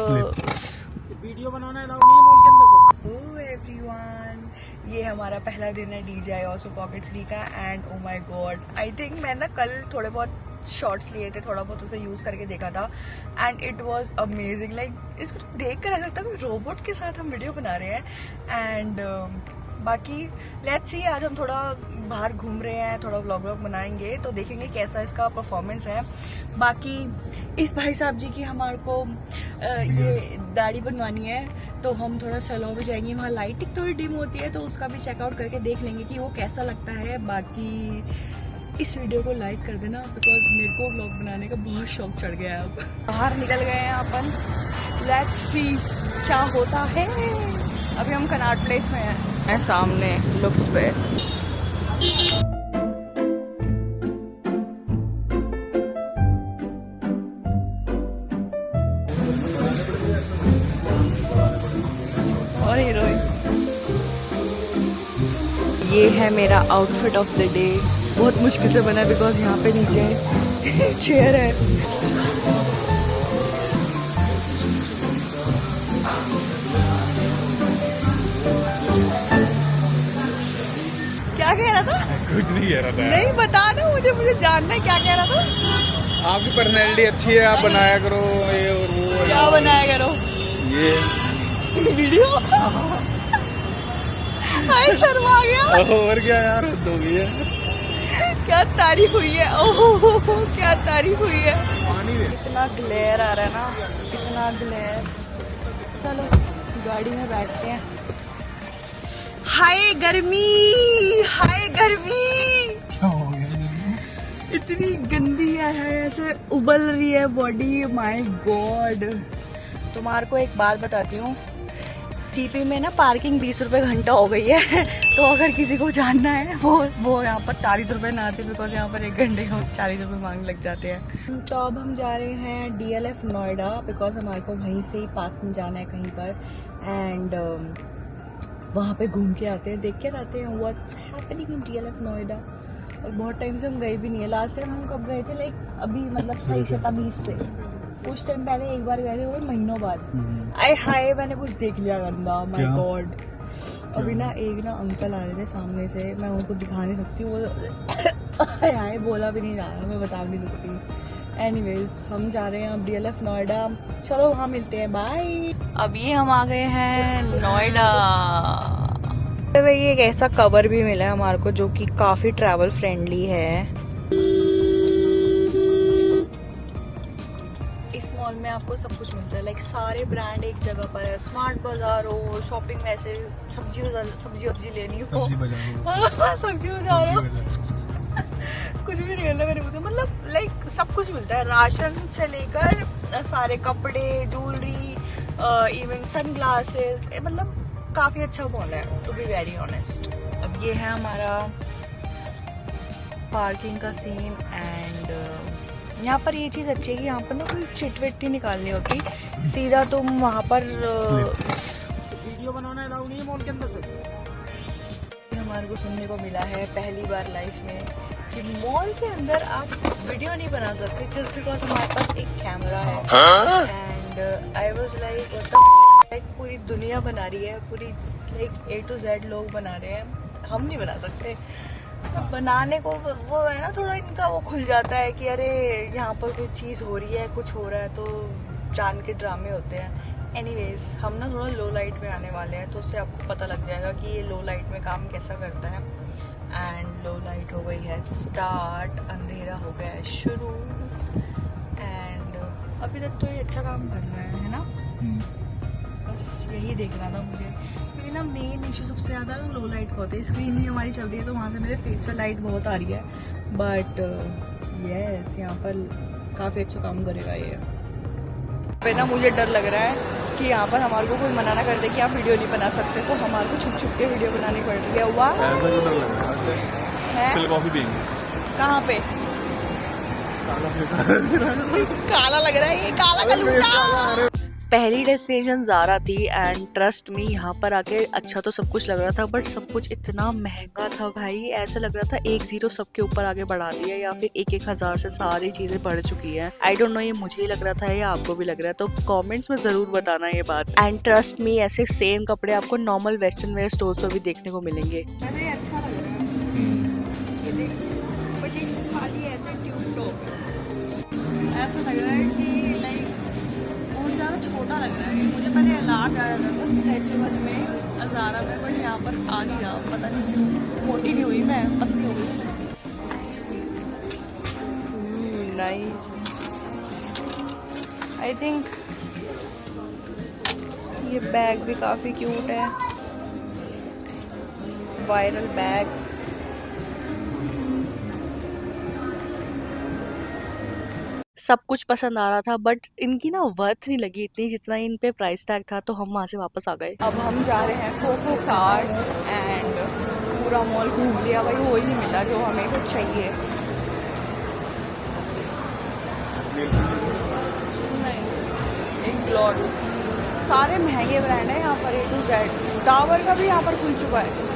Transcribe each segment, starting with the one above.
Video बनाना allow नहीं है mall के अंदर से। ओह एवरीवन, ये हमारा पहला दिन है DJI Osmo Pocket 3 का and oh my God, I think मैं ना कल थोड़े बहुत शॉर्ट्स लिए थे, थोड़ा बहुत उसे यूज करके देखा था and it was amazing. Like इसको देख कर ऐसा लगता है कोई रोबोट के साथ हम वीडियो बना रहे हैं एंड बाकी लेट्स सी, आज हम थोड़ा बाहर घूम रहे हैं, थोड़ा व्लॉग बनाएंगे तो देखेंगे कैसा इसका परफॉर्मेंस है। बाकी इस भाई साहब जी की हमारे को ये दाढ़ी बनवानी है तो हम थोड़ा सैलून भी जाएंगे, वहाँ लाइटिंग थोड़ी डिम होती है तो उसका भी चेकआउट करके देख लेंगे कि वो कैसा लगता है। बाकी इस वीडियो को लाइक कर देना बिकॉज मेरे को व्लॉग बनाने का बहुत शौक चढ़ गया है। अब बाहर निकल गए हैं अपन, लेट्स सी क्या होता है। अभी हम कनाट प्लेस में हैं, सामने लुक्स पे। और हीरोइन, ये है मेरा आउटफिट ऑफ द डे। बहुत मुश्किल से बना है बिकॉज यहाँ पे नीचे चेयर है। क्या कह रहा था? कुछ नहीं कह रहा था। नहीं बता ना मुझे जानना है क्या कह रहा था। आपकी पर्सनैलिटी अच्छी है, आप बनाया करो ये और वो। क्या बनाया करो? ये वीडियो। हाय शर्मा आ गया। और क्या यार, दो भी है। क्या तारीफ हुई है, ओह क्या तारीफ हुई है। पानी में इतना ग्लेयर आ रहा है ना, इतना ग्लेयर। चलो गाड़ी में बैठते हैं। हाय गर्मी, हाय गर्मी। इतनी गंदी है ऐसे उबल रही है बॉडी, माय गॉड। तुम्हारे को एक बात बताती हूँ, सीपी में ना पार्किंग 20 रुपए घंटा हो गई है तो अगर किसी को जानना है वो यहाँ पर 40 रुपए ना आते बिकॉज यहाँ पर 1 घंटे को 40 रुपए मांगने लग जाते हैं। तो अब हम जा रहे हैं DLF नोएडा बिकॉज हमारे को वहीं से ही पास में जाना है कहीं पर एंड वहाँ पे घूम के आते हैं, देख के आते हैं what's happening in DLF Noida. बहुत टाइम से हम गए भी नहीं है। लास्ट टाइम हम कब गए थे, लाइक अभी मतलब सही से तमीज से उस टाइम पहले एक बार गए थे, वो महीनों बाद। आए हाय मैंने कुछ देख लिया गंदा, माय गॉड। अभी ना एक ना अंकल आ रहे थे सामने से, मैं उनको दिखा नहीं सकती, वो हाय बोला भी नहीं जा रहा, मैं बता भी नहीं सकती। एनीवेज हम जा रहे हैं अब DLF नोएडा, चलो वहाँ मिलते हैं, बाय। अब ये हम आ गए हैं नोएडा। ये एक ऐसा कवर भी मिला है हमारे को जो कि काफी ट्रैवल फ्रेंडली है। इस मॉल में आपको सब कुछ मिलता है, लाइक सारे ब्रांड एक जगह पर है। स्मार्ट बाजार हो, शॉपिंग में ऐसे सब्जी लेनी हो, सब्जी बाजार हो, कुछ भी नहीं मिलता मेरे मुझे, मतलब लाइक सब कुछ मिलता है, राशन से लेकर सारे कपड़े, ज्वेलरी, इवन सन ग्लासेस, मतलब काफी अच्छा मॉल है टू बी वेरी ऑनेस्ट। अब ये है हमारा पार्किंग का सीन एंड यहाँ पर ये चीज़ अच्छी है कि यहाँ पर ना कोई चिट विट नहीं निकालनी होती, सीधा तुम वहाँ पर वीडियो बनाना अलाउ नहीं है मॉल के अंदर से। हमारे को सुनने को मिला है पहली बार लाइफ में कि मॉल के अंदर आप वीडियो नहीं बना सकते जस्ट बिकॉज हमारे पास एक कैमरा है एंड आई वाज लाइक पूरी दुनिया बना रही है, पूरी लाइक A to Z लोग बना रहे हैं, हम नहीं बना सकते। बनाने को वो है ना, थोड़ा इनका वो खुल जाता है कि अरे यहाँ पर कोई चीज़ हो रही है, कुछ हो रहा है तो जान के ड्रामे होते हैं। एनीवेज हम ना थोड़ा लो लाइट में आने वाले हैं तो उससे आपको पता लग जाएगा कि ये लो लाइट में काम कैसा करता है। एंड लो लाइट हो गई है स्टार्ट, अंधेरा हो गया है शुरू एंड अभी तक तो ये अच्छा काम कर रहा है ना। बस यही देखना था मुझे, क्योंकि ना मेन इशू सबसे ज़्यादा ना लो लाइट का होता है। स्क्रीन भी हमारी चल रही है तो वहाँ से मेरे फेस पे लाइट बहुत आ रही है, बट यस यहाँ पर काफ़ी अच्छा काम करेगा ये। पे ना मुझे डर लग रहा है कि यहाँ पर हमारे को कोई मना ना कर दे कि आप वीडियो नहीं बना सकते, तो हमारे को छुप छुप के वीडियो बनानी पड़ रही है। वाह कॉफी पियेंगे कहाँ पे? काला लग रहा है ये, काला कलूटा। पहली डेस्टिनेशन ज़ारा थी एंड ट्रस्ट मी यहाँ पर आके अच्छा तो सब कुछ लग रहा था, बट सब कुछ इतना महंगा था भाई। ऐसा लग रहा था 1-0 सबके ऊपर आगे बढ़ा दिया या फिर 1-1 हज़ार से सारी चीज़ें बढ़ चुकी हैं। आई डोंट नो ये मुझे ही लग रहा था या आपको भी लग रहा है, तो कमेंट्स में ज़रूर बताना ये बात। एंड ट्रस्ट मी ऐसे सेम कपड़े आपको नॉर्मल वेस्टर्न वेयर स्टोर्स पर भी देखने को मिलेंगे। अच्छा लग रहा है, बट ये खाली ऐसे ट्यूब टॉप, ऐसा लग रहा है कि लाइक बहुत ज़्यादा छोटा लग रहा है। मुझे पहले अलार्ट आया था स्ट्रेचेबल में अज़ारा में, बट यहाँ पर आ नहीं रहा, पता नहीं क्यों। मोटी नहीं हुई मैं, पतली हो गई। नाइस। आई थिंक ये बैग भी काफ़ी क्यूट है, वायरल बैग। सब कुछ पसंद आ रहा था, बट इनकी ना वर्थ नहीं लगी इतनी जितना इन पे प्राइस टैग था, तो हम वहाँ से वापस आ गए। अब हम जा रहे हैं कोको कार्ड एंड पूरा मॉल घूम लिया भाई, वो ही नहीं मिला जो हमें कुछ चाहिए। एक ब्लॉड, सारे महंगे ब्रांड है यहाँ पर, A to Z। डाबर का भी यहाँ पर खुल चुका है।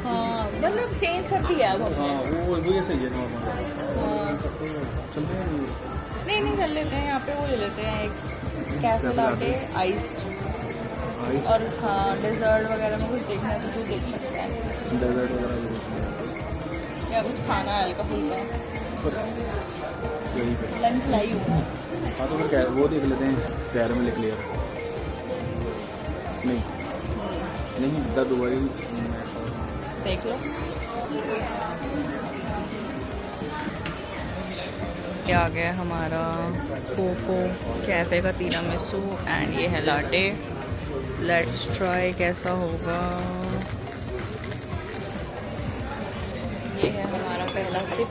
हाँ मतलब चेंज करती है अब। हाँ वो सही है नहीं चल लेते हैं यहाँ पे, वो ले लेते हैं एक कैफे लाटे आइस्ड, और हाँ डेजर्ट वगैरह में कुछ देखना है तो तू देख सकता है। डेजर्ट वगैरह या कुछ खाना है हल्का फुल्का, लंच लाई हूँ। हाँ तो फिर वो देख लेते हैं, कैरमल लिख लिया। नहीं दुबई देख लो। ये आ गया हमारा कोको कैफे का तिरामिसू एंड ये है लाटे। लेट्स ट्राई कैसा होगा। ये है हमारा पहला सिप।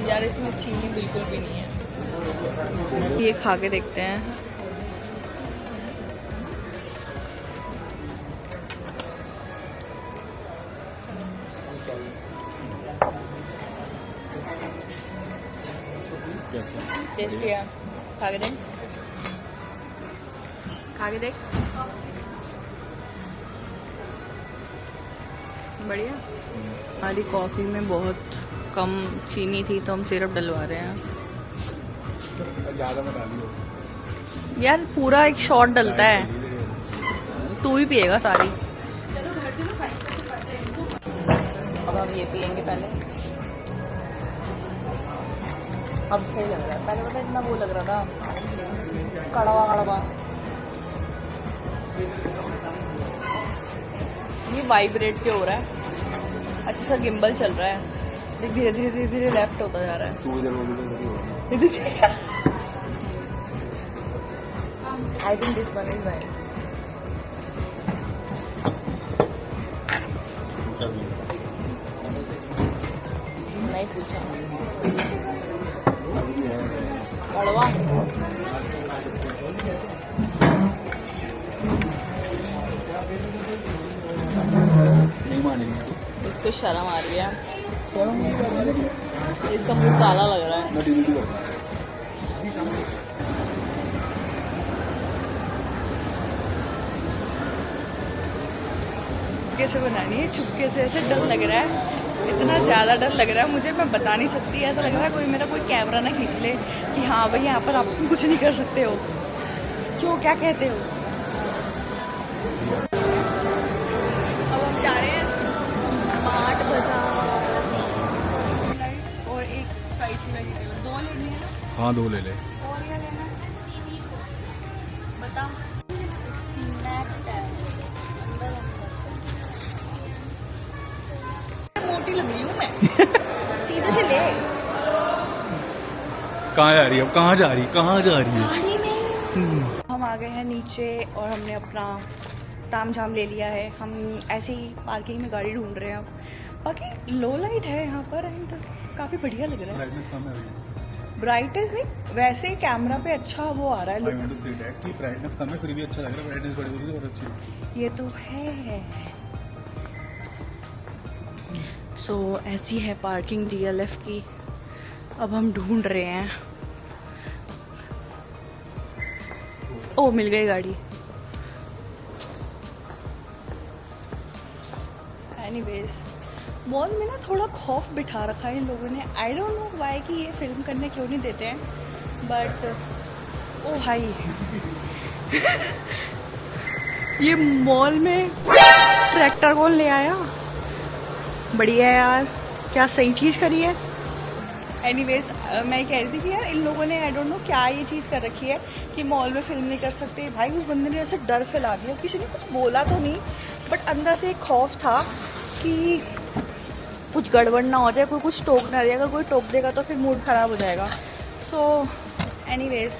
यार इसमें चीनी बिल्कुल भी नहीं है। ये खा के देखते हैं। टेस्टी है, खा के देख, खा के देख। बढ़िया। हमारी कॉफ़ी में बहुत कम चीनी थी तो हम सिरप डलवा रहे हैं। ज़्यादा मत डालिए यार, पूरा एक शॉट डलता है, तू भी पिएगा सारी। अब हम ये पियेंगे पहले। अब सही लग रहा है, पहले पता इतना वो लग रहा था कड़वा कड़वा। ये वाइब्रेट क्यों हो रहा है? अच्छा सा गिम्बल चल रहा है, धीरे धीरे धीरे धीरे लेफ्ट होता जा रहा है। I think this one is wine. नहीं पूछा कड़वा। नहीं मानेंगे, इसको शर्म आ रही है, इसका मुंह काला लग रहा है। कैसे बनानी है? चुपके से, ऐसे डर लग रहा है, इतना ज़्यादा डर लग रहा है मुझे, मैं बता नहीं सकती। ऐसा लग रहा है कोई मेरा कोई कैमरा ना खींच ले कि हाँ भाई यहाँ पर आप कुछ नहीं कर सकते हो। क्यों, क्या कहते हो? अब हम जा रहे हैं स्मार्ट बाजार और एक स्पाइसी वाली दो लेनी है ना? हाँ 2 ले ले। और क्या लेना है बता। मोटी लग रही हूँ मैं। सीधे से ले। कहाँ जा रही है? अब कहाँ जा रही है? कहाँ जा रही है? गाड़ी में। हम आ गए हैं नीचे और हमने अपना ताम झाम ले लिया है। हम ऐसे ही पार्किंग में गाड़ी ढूंढ रहे हैं। अब बाकी लो लाइट है यहाँ पर एंड काफ़ी बढ़िया लग रहा है। ब्राइटनेस नहीं, वैसे ही कैमरा पे अच्छा वो आ रहा है I look. want to say that कि ब्राइटनेस कम है फिर भी अच्छा लग रहा है, ब्राइटनेस बढ़ी हुई तो और अच्छी है। ये तो है। सो ऐसी है पार्किंग DLF की। अब हम ढूंढ रहे हैं। ओ मिल गई गाड़ी। एनीवेज मॉल में ना थोड़ा खौफ बिठा रखा है इन लोगों ने। आई डोंट नो व्हाई कि ये फिल्म करने क्यों नहीं देते हैं, बट ओ भाई ये मॉल में ट्रैक्टर कौन ले आया? बढ़िया यार, क्या सही चीज़ करी है। एनीवेज मैं कह रही थी कि यार इन लोगों ने आई डोंट नो क्या ये चीज़ कर रखी है कि मॉल में फिल्म नहीं कर सकते। भाई उस बंदे ने ऐसे डर फैला दिया, किसी ने कुछ बोला तो नहीं बट अंदर से एक खौफ था कि कुछ गड़बड़ ना हो जाए, कोई कुछ टोक ना दे। अगर कोई टोक देगा तो फिर मूड ख़राब हो जाएगा। सो एनीवेज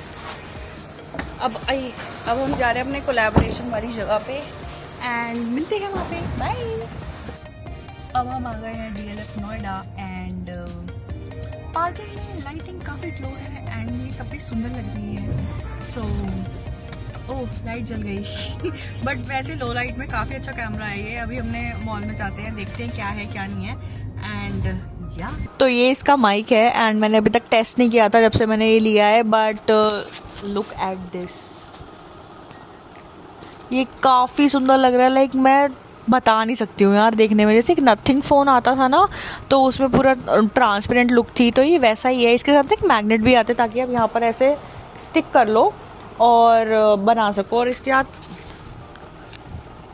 अब हम जा रहे हैं अपने कोलैबोरेशन वाली जगह पे एंड मिलते हैं वहाँ पे। बाय। अब हम आ गए हैं DLF नोएडा एंड पार्किंग में लाइटिंग काफ़ी लो है एंड ये काफ़ी सुंदर लग रही है। सो ओह लाइट जल गई बट वैसे लो लाइट में काफ़ी अच्छा कैमरा है ये। अभी हमने मॉल में जाते हैं, देखते हैं क्या है क्या नहीं है एंड या। तो ये इसका माइक है एंड मैंने अभी तक टेस्ट नहीं किया था जब से मैंने ये लिया है, बट लुक एट दिस, ये काफ़ी सुंदर लग रहा है। लाइक मैं बता नहीं सकती हूँ यार, देखने में जैसे एक नथिंग फ़ोन आता था ना तो उसमें पूरा ट्रांसपेरेंट लुक थी, तो ये वैसा ही है। इसके साथ एक मैग्नेट भी आते ताकि आप यहाँ पर ऐसे स्टिक कर लो और बना सको, और इसके साथ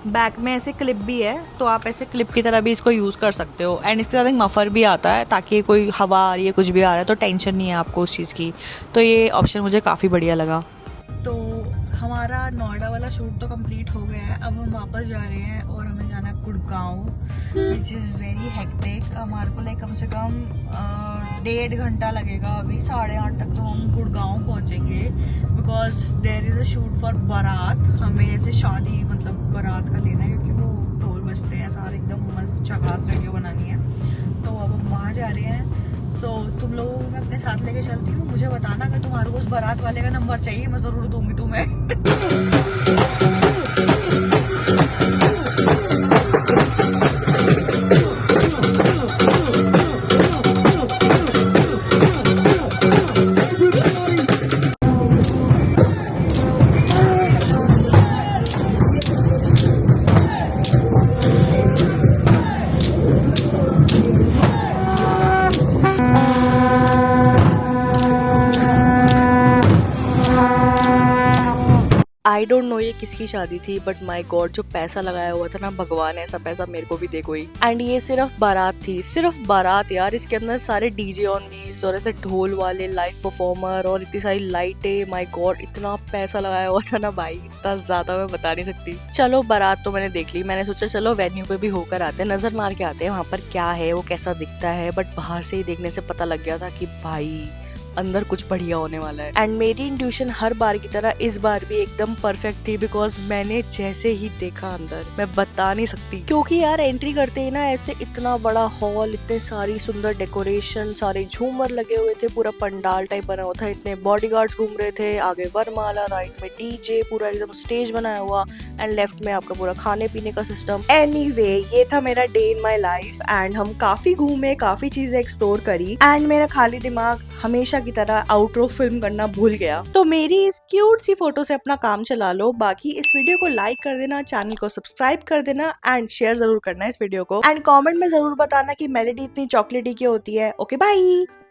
बैक में ऐसे क्लिप भी है तो आप ऐसे क्लिप की तरह भी इसको यूज़ कर सकते हो। एंड इसके साथ एक मफ़र भी आता है ताकि कोई हवा आ रही है कुछ भी आ रहा है तो टेंशन नहीं है आपको उस चीज़ की। तो ये ऑप्शन मुझे काफ़ी बढ़िया लगा। तो हमारा नोएडा वाला शूट तो कंप्लीट हो गया है, अब हम वापस जा रहे हैं और हमें जाना है Gurgaon, which is very hectic. हमारे को लाइक कम से कम 1.5 घंटा लगेगा। अभी 8:30 तक तो हम गुड़गांव पहुंचेंगे because there is a shoot for baraat. हमें ऐसे शादी मतलब बारात का लेना है क्योंकि वो ढोल बजते हैं सारे, एकदम मस्त झकास वीडियो बनानी है। तो अब हम वहाँ जा रहे हैं। सो तुम लोगों को मैं अपने साथ लेके चलती हूँ। मुझे बताना कि तुम्हारे को उस बारात वाले का नंबर चाहिए, मैं ज़रूर दूंगी तुम्हें आई डोंट नो ये किसकी शादी थी, बट माई गॉड जो पैसा लगाया हुआ था ना, भगवान ऐसा पैसा मेरे को भी दे कोई। एंड ये सिर्फ बारात थी, सिर्फ बारात यार। इसके अंदर सारे डीजे ऑन व्हील्स और ऐसे ढोल वाले लाइव परफॉर्मर और इतनी सारी लाइटें। माई गॉड इतना पैसा लगाया हुआ था ना भाई, इतना ज्यादा मैं बता नहीं सकती। चलो बारात तो मैंने देख ली, मैंने सोचा चलो वेन्यू पे भी होकर आते हैं, नजर मार के आते हैं वहाँ पर क्या है, वो कैसा दिखता है। बट बाहर से ही देखने से पता लग गया था कि भाई अंदर कुछ बढ़िया होने वाला है। एंड मेरी इंट्यूशन हर बार की तरह इस बार भी एकदम परफेक्ट थी बिकॉज मैंने जैसे ही देखा अंदर, मैं बता नहीं सकती। क्योंकि यार एंट्री करते ही ना ऐसे इतना बड़ा हॉल, इतने सारी सुंदर डेकोरेशन, सारे झूमर लगे हुए थे, पूरा पंडाल टाइप बना हुआ था, इतने बॉडीगार्ड्स घूम रहे थे, आगे वरमाला, राइट में डीजे, पूरा एकदम स्टेज बनाया हुआ एंड लेफ्ट में आपका पूरा खाने पीने का सिस्टम। एनीवे ये था मेरा day in my life and हम काफी घूमे, काफी चीजें एक्सप्लोर करी एंड मेरा खाली दिमाग हमेशा की तरह आउटरो फिल्म करना भूल गया। तो मेरी इस क्यूट सी फोटो से अपना काम चला लो। बाकी इस वीडियो को लाइक कर देना, चैनल को सब्सक्राइब कर देना एंड शेयर जरूर करना इस वीडियो को एंड कमेंट में जरूर बताना कि मेलेडी इतनी चॉकलेटी क्यों होती है। Okay bye.